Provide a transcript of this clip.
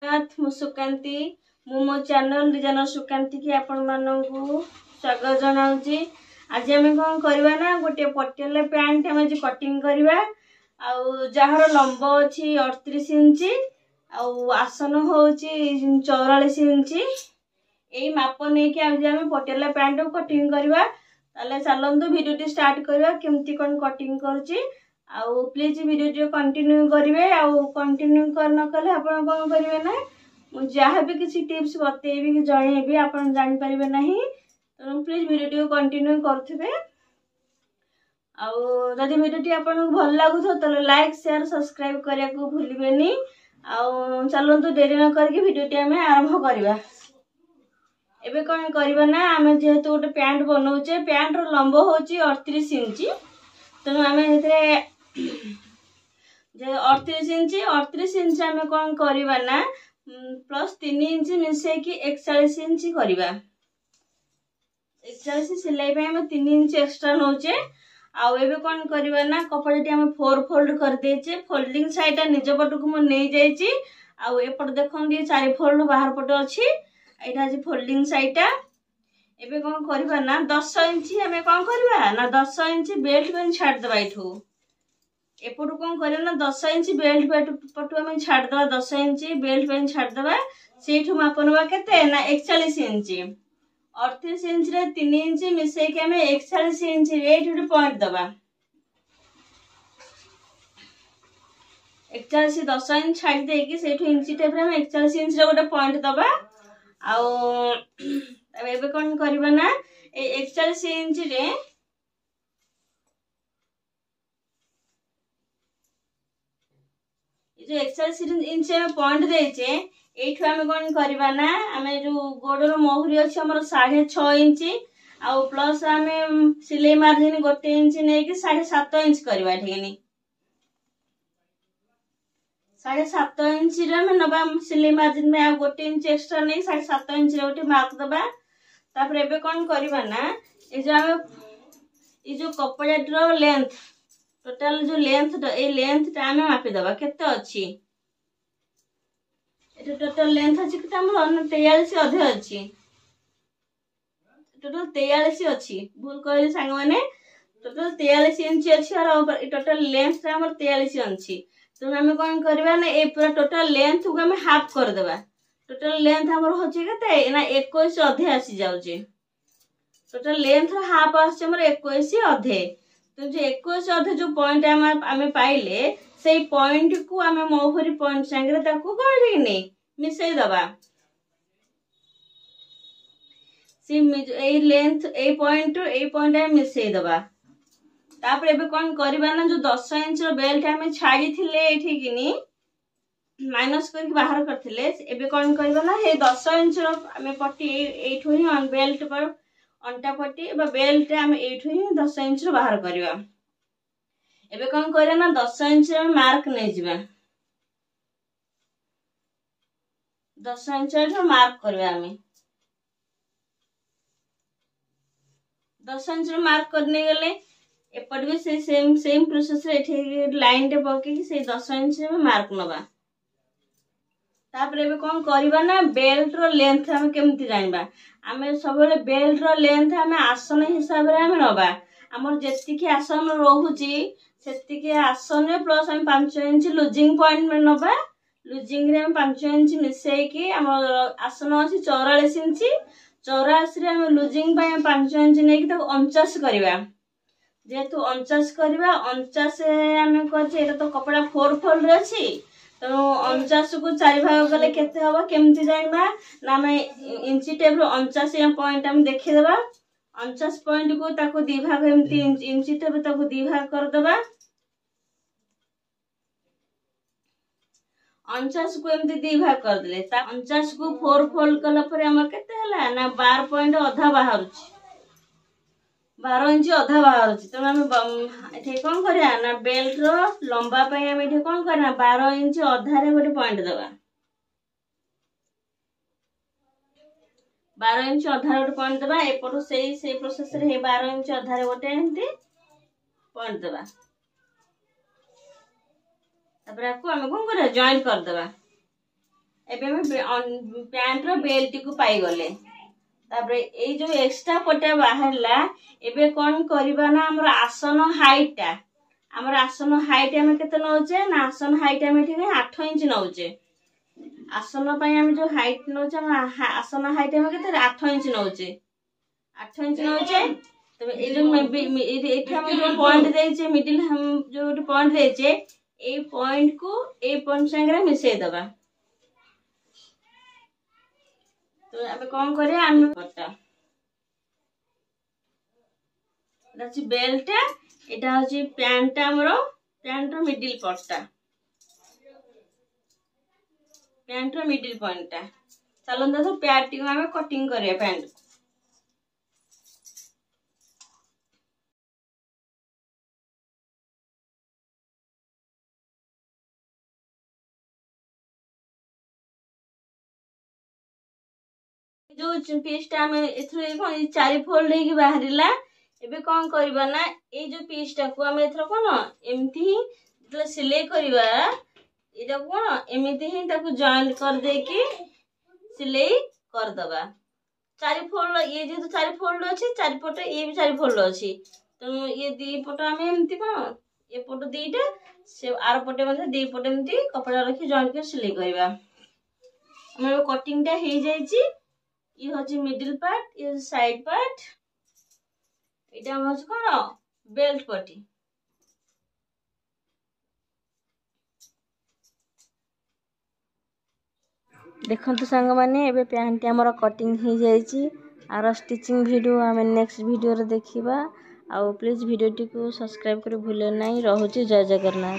नाथ मु सुकांती मु मो चैनल डिजाइनर सुकांती की आपण मानू स्वागत जनाऊँगी। आज आम कौन करवा ना गोटे पटियाला पैंट आम आज कटिंग करवा जार लंब अच्छी 38 इंच आसन होची 44 इंच यही माप नहीं कि आज आम पटियाला पैंट कटिंग करवा। ताले चलतु वीडियो स्टार्ट करवा केमती कौन कटिंग करुच्ची आउ प्लीज वीडियो कंटिन्यू करेंगे आउ कंटिन्यू कर न कले आपण कौन करेंगे ना मुझे जहाँ भी किसी टिप्स बतेबी कि जनइबी आप जानीपारे ना तेणु प्लीज वीडियो कंटिन्यू करुवे। आदि वीडियो आपको भल लगुथ तो लाइक शेयर सब्सक्राइब करने को भूलें। चलतु देरी न करके वीडियो आम आरंभ करवा। एबे कौन करवा ना आम जेहेतु गोटे पैंट बनाऊे पैंट लंब हो 38 इंच तेणु आम 38 इंच आम कौन करवा ना प्लस 3 इंच मिसेकी 41 इंच करवा। 41 सिलाई आम 3 इंच एक्सट्रा नौचे आउ कौन करवा ना कपड़ा टी आम 4 फोल्ड कर देचे फोल्डिंग साइड निज पट को नहीं जाइए आउ एपट देखते 4 फोल्ड बाहर पटे अच्छी यहाँ आज फोल्डिंग साइडटा एबे कौन करवा ना 10 इंच आम कौन करवा ना 10 इंच बेल्ट पे छाड़देवा यू एपटू कौन करवा ना 10 इंच बेल्ट पटू आम छाड़देवा 10 इंच बेल्ट पे छाड़देवा से माप नवा केते ना 41 इंच 38 इंच रे 3 इंच मिसेक आम 41 इंच ये पॉइंट दबा 41 10 इंच छाड़ी देकी से इंच टेप आम 41 इंच रे गोटे पॉइंट दबा आउ कौन करवा ना 41 इंच रे जो 41 इंच आम पॉइंट देचे ये आम कौन करवा ना आम जो गोड़र महुरी अच्छी आम 6.5 इंच आउ प्लस आम सिलाई मार्जिन 1 इंच नहीं कि 7.5 इंच करवा ठीक 7.5 इंच नवा सिलाई मार्जिन में 1 इंच एक्सट्रा नहीं 7.5 इंच गोटे मार्क दबा। तापर एबे कौन करवा ना ये जो कपड़ा लेंथ टोटाल जो लेंथ आम मापिदबा केते अच्छी टोटाल लेंथ अच्छी केते 43 अधे अच्छी टोटाल 43 अच्छी भूल कहली सांग मैंने टोटाल 43 इंच अच्छी और टोटाल लेंथ आम 43 अच्छी तेणु आम कौन करवा ना ये पूरा टोटाल लेंथ को आम हाफ करदेवा टोटाल लेंथ आमर होचे केते ना 21 अधे आसी जाउचे टोटाल लेंथ हाफ आसे हमर 21 अधे तो जो 21 अधे जो पॉइंट आम पाइले से पॉइंट को आम मोहरी पॉइंट संगे ताकू कौन नहीं मिसई दबा लेंथ ए पॉइंट आम मिसई दबा। तापर एबे कौन करवा ना जो 10 इंच बेल्ट आम छाड़ी थिले माइनस करके बाहर करथिले एबे कौन करवा ना हे 10 इंच आम पट्टी एठू ही बेल्ट पर अंटा पट्टी बेल्ट आम एठू ही 10 इंच बाहर करवा। एबे कौन करवा ना 10 इंच मार्क नहीं जिबा 10 इंच मार्क करवा आम 10 इंच मार्क करने गले एपट भी से सेम प्रोसेस लाइन टे पके से 10 इंच मार्क नवा। तापर एबे कौन करवा ना बेल्ट रो लेंथ आम केमती जानबा आम सब बेल्ट रो लेंथ आम आसन हिसाब रे आम नवा आमर जेतिकी आसन रोहुची सेतिकी आसन रे प्लस आम 5 इंच लूजिंग पॉइंट में नवा लूजिंग रे आम 5 इंच मिसेकी आम आसन अछि 44 इंच 84 रे आम लूजिंग पाए 5 इंच नै कि 49 करवा जेहेतु 49 करवा 49 आम कहे तो कपड़ा 4 फोल्ड अच्छी तेणु 49 को 4 भाग गले केते हबा केमती जानबा ना आम इंची टेप 49 पॉइंट आम देखिदेबा 49 पॉइंट को ताको 2 भाग एमती इंची टेप ताको 2 भाग कर देबा 49 को एमती 2 भाग कर देले 49 को 4 फोल्ड कला पर हमर केते हला ना 12 पॉइंट अधा बाहरुची 12 इंच अधा बाहर तेणु आम ये कौन करा ना बेल्ट रो लंबा आम ये कौन करना 12 इंच अधारे गोटे पॉइंट दबा 12 इंच अधारे गोटे पॉइंट दबा एपटू से प्रोसेस रे 12 इंच अधारे गोटे एमती पॉइंट दबा। तापर आपको आम कौन करा जॉइंट कर दबा एबे हम पैंट रो बेल्ट को पाई गले तापरे ए जो एक्स्ट्रा पट्टा बाहरला एबे कौन करबा ना हमर आसन हाइट टा हमर आसन हाइट हम केते नौचे ना आसन हाइट हम ठीक 8 इंच नौचे आसन पई हम जो हाइट नौचे हम आसन हाइट हम केते 8 इंच नौचे 8 इंच नौचे तो ए जो एठी हम जो पॉइंट देचे मिडिल हम जो पॉइंट देचे ए पॉइंट को ए पॉइंट संगे मिसै दबा तो अब कौन करे हम पट्टा दाची बेल्ट एटा होची पैंट हमरो पैंट रो मिडिल पट्टा पैंट रो मिडिल पॉइंट टा चलन तो पैंट को हमें कटिंग करिया पैंट जो पीस टा हमें एथरो कोन 4 फोल्ड हे बाहरिला एबे कौन करबा ना ए जो पीस टा को हम एथरो कोन एमती ही जो सिलाई करबा एटा कोन एमिति ही ताको जॉइन कर दे कि सिलाई कर दबा 4 फोल्ड ये जे तो 4 फोल्ड अछि 4 पट ये भी 4 फोल्ड अछि तो ये दी पट हम एमती कोन ये पट दीटा से आर पटे मध्ये दी पट एमती कपड़ा रखी जॉइन कर सिलाई करबा हमर कटिंग टा हे जाई छी ये होची मिडिल पार्ट ये साइड पार्ट एटा होची कोन बेल्ट पट्टी देखंतु संग माने एबे पैंट हमर कटिंग हे जाई छी आरो स्टिचिंग वीडियो हम नेक्स्ट वीडियो रे देखिबा आ प्लीज वीडियो टी को सब्सक्राइब करे भूले नहीं रहउची जय जगन्नाथ।